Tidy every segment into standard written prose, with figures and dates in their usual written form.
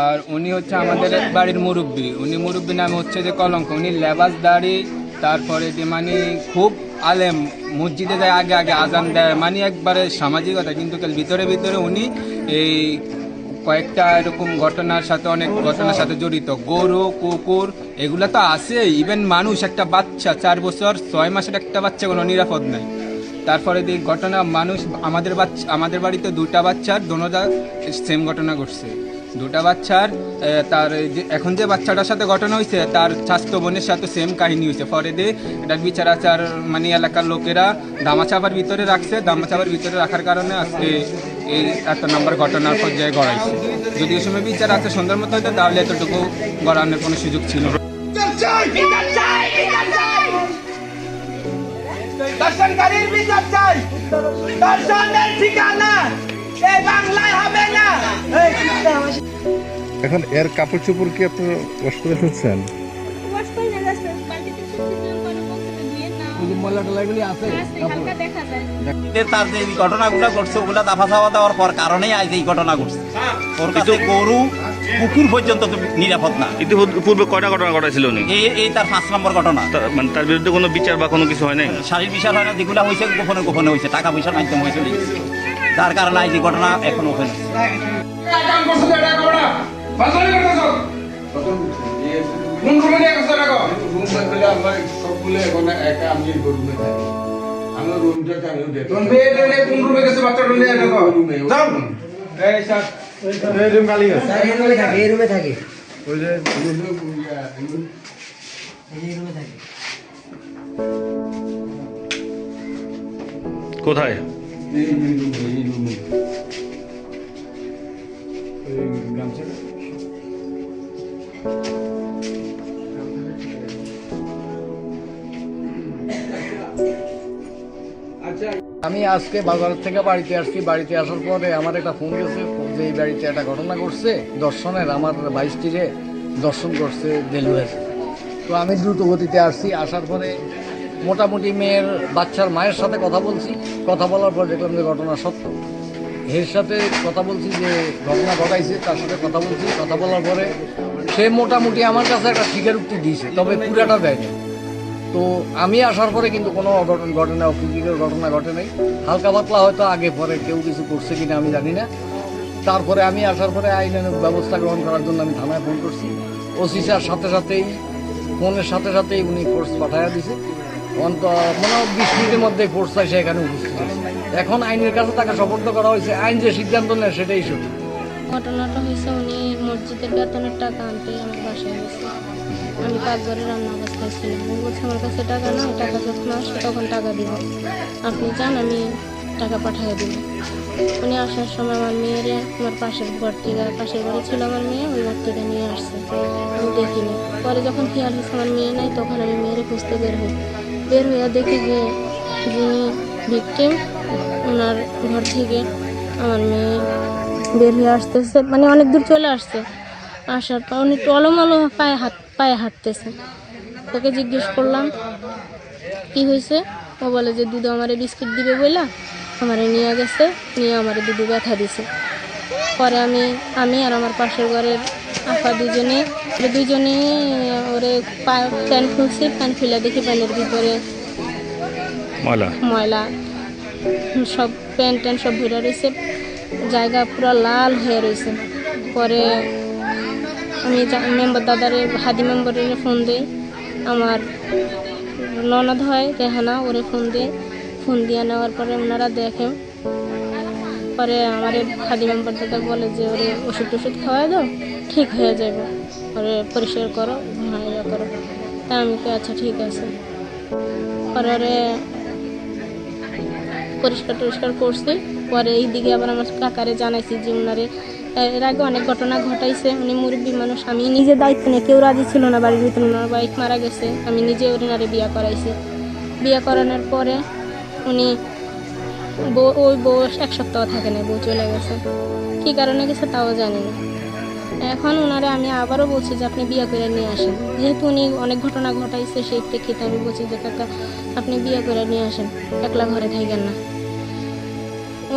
আর উনি হচ্ছে আমাদের বাড়ির মুরব্বী। উনি মুরব্বী নামে হচ্ছে যে কলঙ্ক। উনি লেবাস দাড়ি, তারপরে যে মানে খুব আলেম, মসজিদে যায় আগে আগে আজান দেয়, মানে একবারে সামাজিকতা। কিন্তু ভিতরে ভিতরে উনি এই কয়েকটা এরকম ঘটনার সাথে, অনেক ঘটনার সাথে জড়িত। গরু, কুকুর এগুলা তো আছে, ইভেন মানুষ, একটা বাচ্চা 4 বছর 6 মাসের একটা বাচ্চা কোনো নিরাপদ নাই। তারপরে এই ঘটনা মানুষ, আমাদের বাড়িতে 2টা বাচ্চার দোনোটা সেম ঘটনা ঘটছে। 2টা বাচ্চার তার এখন যে বাচ্চাটার সাথে ঘটনা হয়েছে তার স্বাস্থ্য বোনের সাথে সেম কাহিনী হয়েছে। পরে দিয়ে এটার বিচার আচার মানে এলাকার লোকেরা ধামাচাপার ভিতরে রাখছে। ধামাচাপার ভিতরে রাখার কারণে আজকে এই এত নম্বর ঘটনার পর্যায়ে গড়াইছে। যদি ওই সময় বিচার আছে সুন্দর মতো হইতো তাহলে এতটুকু গড়ানোর কোনো সুযোগ ছিল না। দর্শনকারীর বিচার চাই, দর্শনের ঠিকানা এই বাংলায় হবে না। এখন এর কাপড় চোপড় কি আপনি ওয়াশ করে ফেলছেন? তার যে ঘটনাগুলো ঘটছে ওগুলা দাফা চাওয়া দেওয়ার পর কারণেই আজ এই ঘটনা ঘটছে। ওর কাছে গরু কুকুর পর্যন্ত নিরাপদ না। ইতিপূর্বে কয়টা ঘটনা ঘটাইছিল উনি? এই তার 5 নম্বর ঘটনা। মানে তার বিরুদ্ধে কোনো বিচার বা কোনো কিছু হয় নাই? শারীরিক বিচার হয় না, যেগুলো হয়েছে গোপনে গোপনে হয়েছে, টাকা পয়সার মাধ্যমে হয়েছে। যার কারণে এই ঘটনা এখন ওখানে কোথায়? আমি আজকে বাজার থেকে বাড়িতে আসছি। বাড়িতে আসার পরে আমার একটা ফোন গেছে যে এই বাড়িতে একটা ঘটনা ঘটছে দর্শনের, আমার 22টিরে দর্শন করছে দেলুয়েছে। তো আমি দ্রুত গতিতে আসছি। আসার পরে মোটামুটি মেয়ের বাচ্চার মায়ের সাথে কথা বলছি। কথা বলার পর দেখলাম যে ঘটনা সত্য। এর সাথে কথা বলছি যে ঘটনা ঘটাইছে, তার সাথে কথা বলছি। কথা বলার পরে সে মোটামুটি আমার কাছে একটা স্বীকারোক্তি দিয়েছে, তবে পুরাটা দেয়নি। তো আমি আসার পরে কিন্তু কোনো অঘটন ঘটে না, অপ্রীতিকর ঘটনা ঘটে নাই। হালকা পাতলা হয়তো আগে পরে কেউ কিছু করছে কিনা আমি জানি না। তারপরে আমি আসার পরে আইনানুগ ব্যবস্থা গ্রহণ করার জন্য আমি থানায় ফোন করছি। ওসি স্যার সাথে সাথেই ফোনের সাথে সাথেই উনি ফোর্স পাঠাইয়া দিছে। মনে হয় 20 মিনিটের মধ্যে ফোর্স এসে এখানে উপস্থিত হয়েছে। এখন আইনের কাছে তাকে সোপর্দ করা হয়েছে। আইন যে সিদ্ধান্ত নেয় সেটাই সঠিক। ঘটনাটা হয়েছে উনি মসজিদের বেতনের টাকা আনতে আমার বাসায় গেছে। আমি পাকঘরে রান্না অবস্থায় ছিলাম। আমি বলছি আমার কাছে টাকা না, টাকা যখন আসে তখন টাকা দিব, আপনি যান আমি টাকা পাঠিয়ে দিব। উনি আসার সময় আমার মেয়েরে আমার পাশের ঘর থেকে, পাশের ঘরে ছিল আমার মেয়ে, ওই ঘর থেকে নিয়ে আসছে। আমি দেখিনি। পরে যখন খেয়াল হয়েছে আমার মেয়ে নাই, তখন আমি মেয়েরে খুঁজতে বের হয়ে দেখি যে যিনি ভিকটিম ওনার ঘর থেকে আমার মেয়ে বের হয়ে আসতেছে, মানে অনেক দূর চলে আসছে। আসার পর উনি টলমলো পায়ে হাঁটতেছে। ওকে জিজ্ঞেস করলাম কি হয়েছে। ও বলে যে দুধ আমারে বিস্কিট দিবে বইলা আমারে নিয়ে গেছে, নিয়ে আমারে দুধু ব্যথা দিছে। পরে আমি আর আমার পাশের ঘরের আপা দুজনে ওরে প্যান্ট খুলছি। প্যান্ট খুলে দেখি প্যান্টের ভিতরে ময়লা সব, প্যান্ট ট্যান্ট সব ভরে রয়েছে, জায়গা পুরো লাল হয়ে রয়েছে। পরে আমি দাদারে হাদি মেম্বারের ফোন দিই, আমার ননদ হয় রেহানা, ওরে ফোন দিয়ে নেওয়ার পরে ওনারা দেখেন। পরে আমার হাদি মেম্বার দাদা বলে যে ওরে ওষুধ খাওয়াই দাও, ঠিক হয়ে যাবে, ওরে পরিষ্কার করো, ইয়ে করো। তা আমি আচ্ছা ঠিক আছে। পরে ওরে পরিষ্কার করছি। পরে এই দিকে আবার আমার কাকারে জানাইছি যে উনারে এর আগে অনেক ঘটনা ঘটাইছে। উনি মুরব্বী মানুষ, আমি নিজে দায়িত্ব নিয়ে, কেউ রাজি ছিল না বাড়ির ভিতরে, ওনার বাইক মারা গেছে, আমি নিজে ওনারে বিয়ে করাইছি। বিয়ে করানোর পরে উনি ওই বউ 1 সপ্তাহ থাকে না, বউ চলে গেছে। কী কারণে গেছে তাও জানি না। এখন ওনারে আমি আবারও বলছি যে আপনি বিয়ে করে নিয়ে আসেন, যেহেতু উনি অনেক ঘটনা ঘটাইছে সেই প্রেক্ষিতে আমি বলছি যে কাকা আপনি বিয়ে করে নিয়ে আসেন, একলা ঘরে থাকেন না।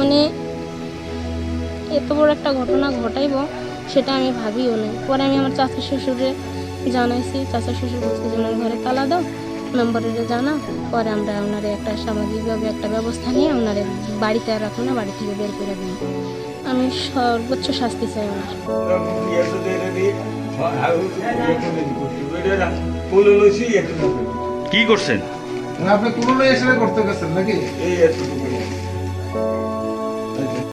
উনি এত বড় একটা ঘটনা ঘটাইব সেটা আমি ভাবিও নাই। পরে আমি আমার চাচা শ্বশুরে জানাইছি, চাচা শ্বশুর বলছে যে ওনার ঘরে তালা দাও, মেম্বারের জানা। পরে আমরা ওনারে একটা সামাজিকভাবে একটা ব্যবস্থা নিয়ে ওনারে বাড়িতে আর রাখুন না, বাড়ি থেকে বের করে দিই। আমি সর্বোচ্চ শাস্তি চাই ওনার। কি করছেন? আপনি পুরনো এসে করতে গেছেন নাকি?